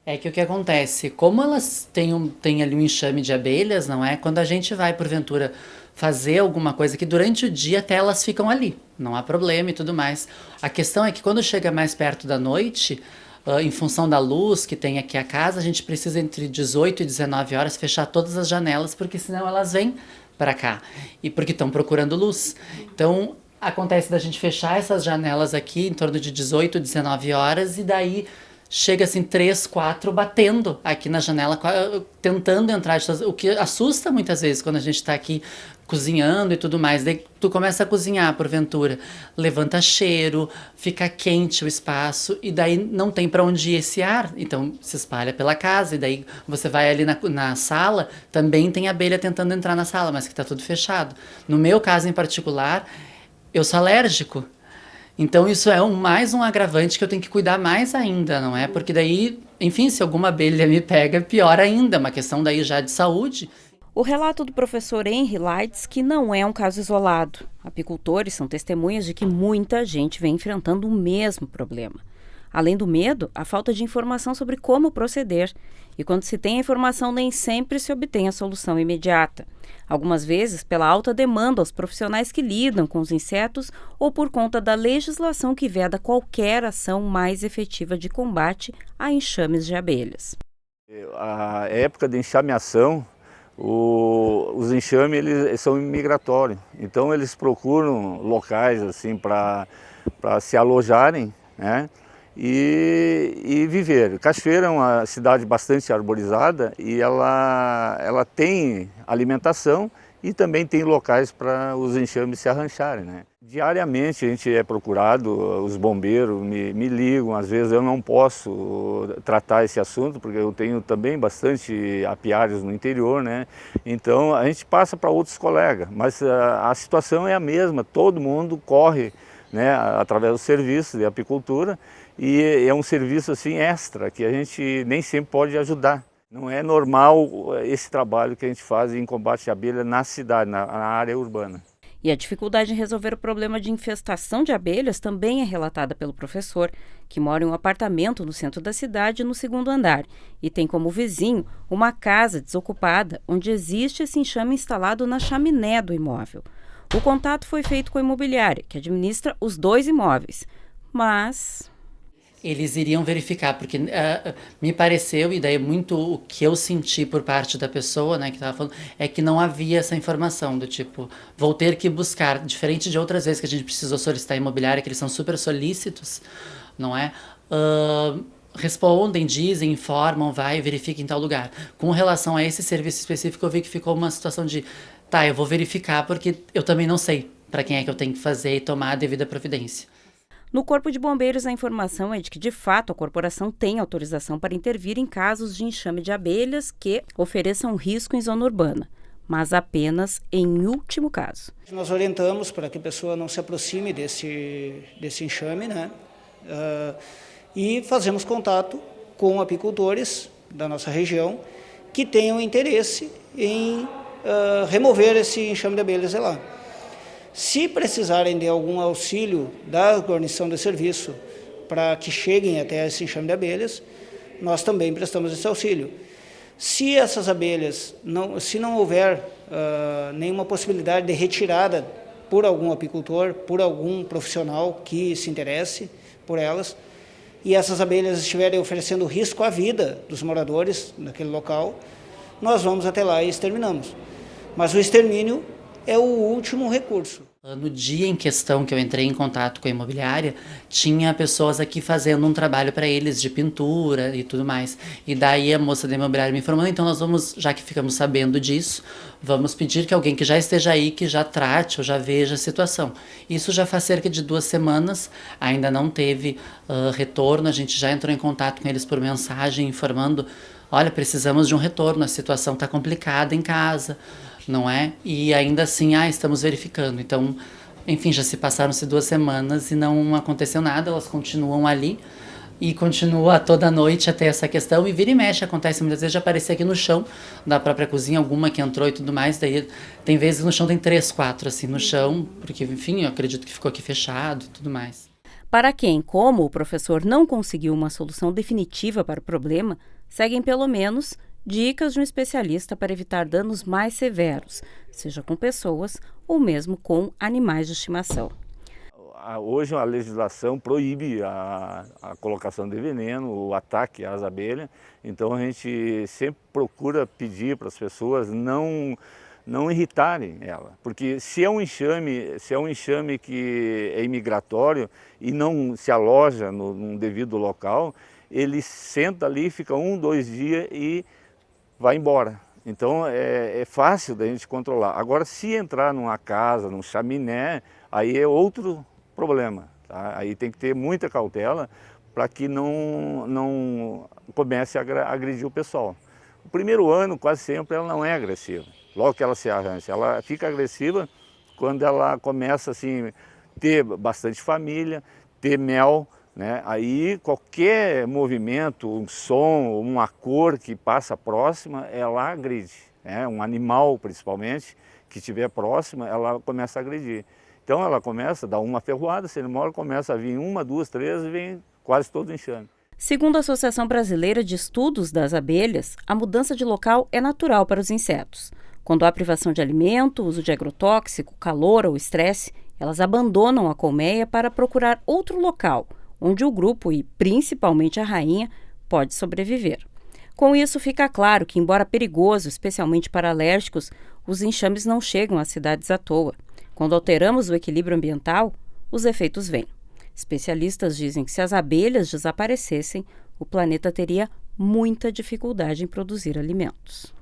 É que o que acontece, como elas têm ali um enxame de abelhas, não é? Quando a gente vai, porventura, fazer alguma coisa que durante o dia até elas ficam ali, não há problema e tudo mais. A questão é que quando chega mais perto da noite, em função da luz que tem aqui a casa, a gente precisa entre 18 e 19 horas fechar todas as janelas, porque senão elas vêm para cá e porque estão procurando luz. Então, acontece da gente fechar essas janelas aqui em torno de 18, 19 horas e daí chega assim 3, 4 batendo aqui na janela, tentando entrar, o que assusta muitas vezes quando a gente está aqui cozinhando e tudo mais. Daí tu começa a cozinhar, porventura, levanta cheiro, fica quente o espaço e daí não tem para onde ir esse ar, então se espalha pela casa e daí você vai ali na sala, também tem abelha tentando entrar na sala, mas que está tudo fechado. No meu caso em particular, eu sou alérgico. Então isso é mais um agravante que eu tenho que cuidar mais ainda, não é? Porque daí, enfim, se alguma abelha me pega, pior ainda, uma questão daí já de saúde. O relato do professor Henry Lights que não é um caso isolado. Apicultores são testemunhas de que muita gente vem enfrentando o mesmo problema. Além do medo, a falta de informação sobre como proceder. E quando se tem a informação, nem sempre se obtém a solução imediata. Algumas vezes, pela alta demanda aos profissionais que lidam com os insetos ou por conta da legislação que veda qualquer ação mais efetiva de combate a enxames de abelhas. A época de enxameação, os enxames eles são migratórios, então eles procuram locais assim para se alojarem, né? E viver. Cachoeira é uma cidade bastante arborizada e ela tem alimentação e também tem locais para os enxames se arrancharem, né? Diariamente a gente é procurado, os bombeiros me ligam, às vezes eu não posso tratar esse assunto, porque eu tenho também bastante apiários no interior, né? Então a gente passa para outros colegas, mas a situação é a mesma, todo mundo corre, né, através do serviço de apicultura, e é um serviço assim extra, que a gente nem sempre pode ajudar. Não é normal esse trabalho que a gente faz em combate à abelha na cidade, na área urbana. E a dificuldade em resolver o problema de infestação de abelhas também é relatada pelo professor, que mora em um apartamento no centro da cidade, no segundo andar, e tem como vizinho uma casa desocupada, onde existe esse enxame instalado na chaminé do imóvel. O contato foi feito com a imobiliária, que administra os dois imóveis, mas Eles iriam verificar, porque me pareceu, e daí muito o que eu senti por parte da pessoa, né, que estava falando, é que não havia essa informação do tipo, vou ter que buscar, diferente de outras vezes que a gente precisou solicitar imobiliária, que eles são super solícitos, não é? Respondem, dizem, informam, vai, verifica em tal lugar. Com relação a esse serviço específico, eu vi que ficou uma situação de, tá, eu vou verificar porque eu também não sei para quem é que eu tenho que fazer e tomar a devida providência. no Corpo de Bombeiros a informação é de que, de fato, a corporação tem autorização para intervir em casos de enxame de abelhas que ofereçam risco em zona urbana, mas apenas em último caso. Nós orientamos para que a pessoa não se aproxime desse enxame, né? E fazemos contato com apicultores da nossa região que tenham interesse em remover esse enxame de abelhas de lá. Se precisarem de algum auxílio da guarnição de serviço para que cheguem até esse enxame de abelhas, nós também prestamos esse auxílio. Se essas abelhas, se não houver nenhuma possibilidade de retirada por algum apicultor, por algum profissional que se interesse por elas, e essas abelhas estiverem oferecendo risco à vida dos moradores daquele local, nós vamos até lá e exterminamos. Mas o extermínio é o último recurso. No dia em questão que eu entrei em contato com a imobiliária, tinha pessoas aqui fazendo um trabalho para eles de pintura e tudo mais. E daí a moça da imobiliária me informou, então nós vamos, já que ficamos sabendo disso, vamos pedir que alguém que já esteja aí, que já trate ou já veja a situação. Isso já faz cerca de 2 semanas, ainda não teve retorno, a gente já entrou em contato com eles por mensagem informando, olha, precisamos de um retorno, a situação está complicada em casa, não é? E ainda assim, estamos verificando. Então, enfim, já se passaram-se 2 semanas e não aconteceu nada, elas continuam ali e continua toda noite até essa questão, e vira e mexe, acontece muitas vezes de aparecer aqui no chão da própria cozinha, alguma que entrou e tudo mais, daí tem vezes no chão tem 3, 4 assim no chão, porque enfim, eu acredito que ficou aqui fechado e tudo mais. Para quem, como o professor, não conseguiu uma solução definitiva para o problema, seguem pelo menos dicas de um especialista para evitar danos mais severos, seja com pessoas ou mesmo com animais de estimação. Hoje a legislação proíbe a colocação de veneno, o ataque às abelhas, então a gente sempre procura pedir para as pessoas não irritarem ela, porque se é um enxame que é imigratório e não se aloja num devido local, ele senta ali, fica 1, 2 dias e vai embora. Então é fácil da gente controlar. Agora, se entrar numa casa, num chaminé, aí é outro problema, tá? Aí tem que ter muita cautela para que não comece a agredir o pessoal. O primeiro ano, quase sempre, ela não é agressiva. Logo que ela se arranja, ela fica agressiva quando ela começa assim, ter bastante família, ter mel, né? Aí qualquer movimento, um som, uma cor que passa próxima, ela agride, né? Um animal, principalmente, que estiver próxima, ela começa a agredir. Então ela começa a dar uma ferroada, se demora, começa a vir 1, 2, 3 e vem quase todo o enxame. Segundo a Associação Brasileira de Estudos das Abelhas, a mudança de local é natural para os insetos. Quando há privação de alimento, uso de agrotóxico, calor ou estresse, elas abandonam a colmeia para procurar outro local, onde o grupo e principalmente a rainha pode sobreviver. Com isso, fica claro que, embora perigoso, especialmente para alérgicos, os enxames não chegam às cidades à toa. Quando alteramos o equilíbrio ambiental, os efeitos vêm. Especialistas dizem que se as abelhas desaparecessem, o planeta teria muita dificuldade em produzir alimentos.